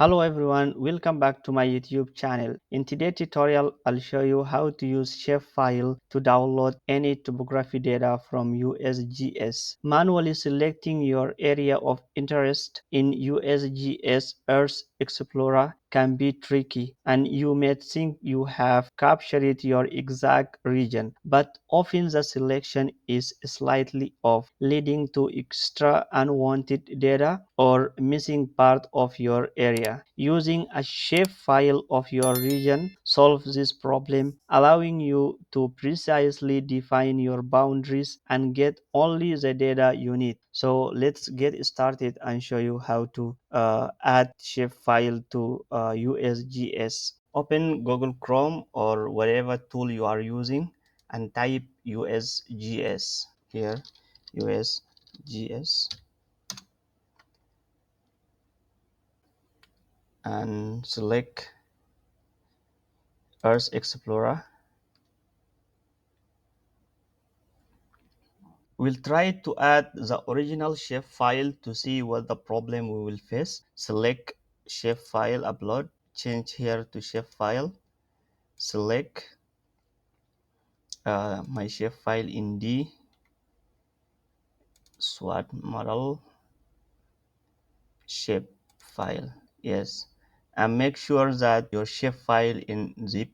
Hello everyone, welcome back to my YouTube channel. In today's tutorial, I'll show you how to use Shapefile to download any topography data from USGS. Manually selecting your area of interest in USGS Earth Explorer can be tricky, and you may think you have captured your exact region, but often the selection is slightly off, leading to extra unwanted data or missing part of your area. Using a shapefile of your region solves this problem, allowing you to precisely define your boundaries and get only the data you need. So let's get started and show you how to add shapefile to USGS. Open Google Chrome or whatever tool you are using and type USGS here, USGS, and select Earth Explorer. We'll try to add the original shapefile to see what the problem we will face. Select shapefile, upload, change here to shapefile, select my shapefile in D, SWAT model, shapefile, yes, and make sure that your shapefile in zip.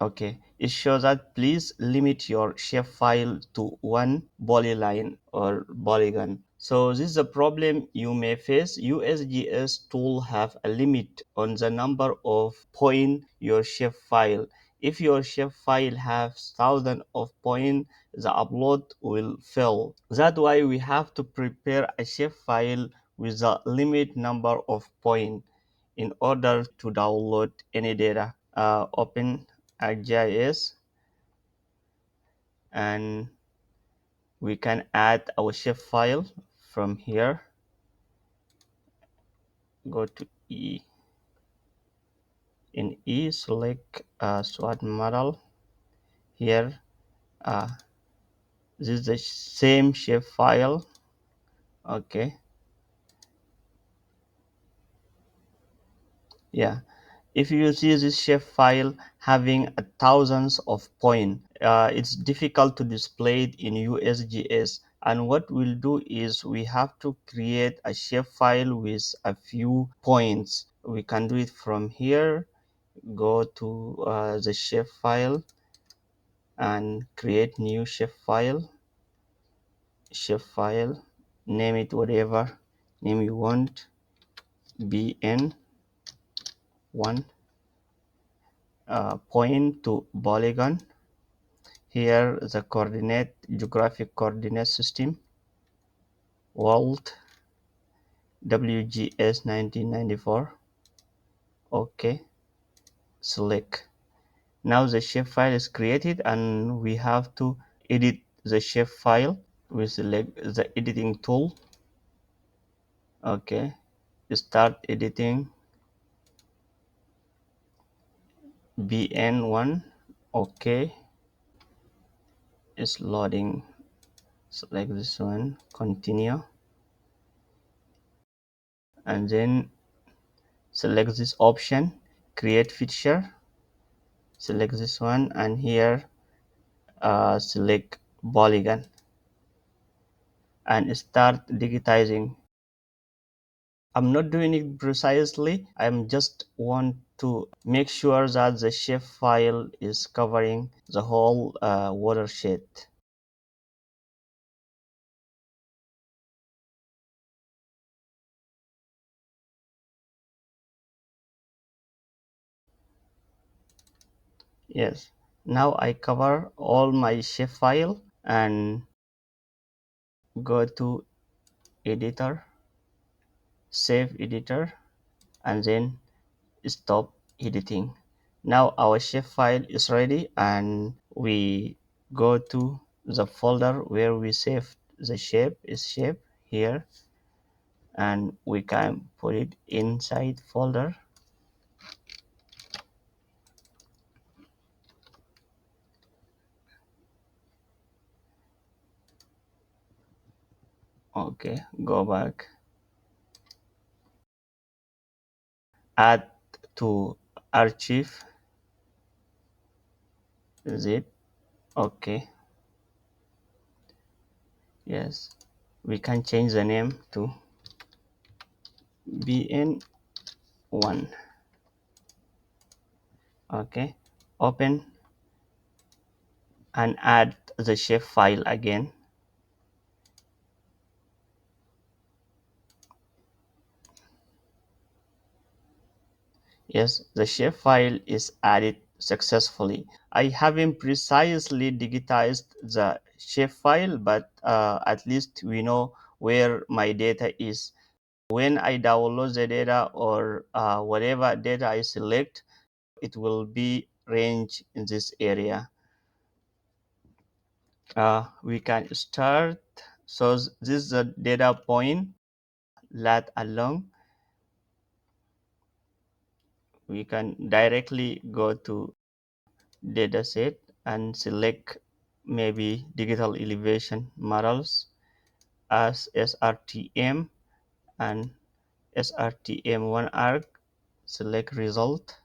Okay, it shows that please limit your shapefile to one polyline or polygon. So this is a problem you may face. USGS tool have a limit on the number of point your shapefile. If your shapefile has thousands of points, the upload will fail. That's why we have to prepare a shapefile with a limit number of points in order to download any data. Open Arc Gis, and we can add our shapefile from here. Go to E. In E, select SWAT model. Here, uh, this is the same shapefile. Okay, yeah. If you see this shapefile having a thousands of points, it's difficult to display it in USGS. And what we'll do is we have to create a shapefile with a few points. We can do it from here. Go to the shapefile and create new shapefile. Shapefile, name it whatever name you want. BN1 point to polygon. Here the coordinate, geographic coordinate system, world, WGS 1994. Okay, select. Now the shapefile is created and we have to edit the shapefile. We select the editing tool. Okay, start editing. BN1. Okay, it's loading. Select this one, continue, and then select this option, create feature. Select this one, and here select polygon and start digitizing. I'm not doing it precisely. I'm just want to make sure that the shape file is covering the whole watershed. Yes. Now I cover all my shape file and go to editor, save editor, and then stop editing. Now our shapefile is ready, and we go to the folder where we saved the shape. Is shape here, and we can put it inside folder. Okay, go back, add to archive, zip. Okay, yes, we can change the name to bn1. Okay, open and add the shape file again. Yes, the shape file is added successfully. I haven't precisely digitized the shape file, but at least we know where my data is. When I download the data or whatever data I select, it will be ranged in this area. We can start. So this is the data point, lat along. We can directly go to dataset and select maybe digital elevation models as SRTM and SRTM1 arc. Select result.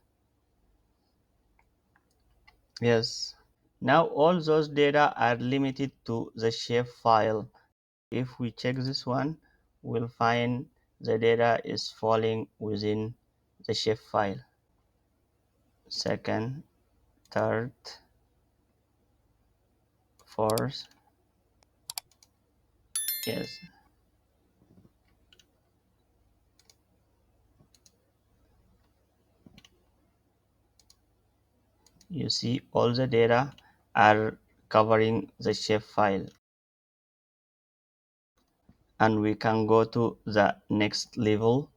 Yes, now all those data are limited to the shape file. If we check this one, we'll find the data is falling within the shape file. Second, third, fourth. Yes, you see all the data are covering the shape file, and we can go to the next level.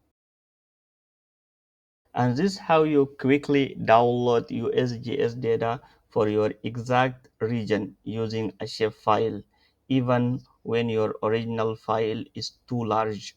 And this is how you quickly download USGS data for your exact region using a shape file, even when your original file is too large.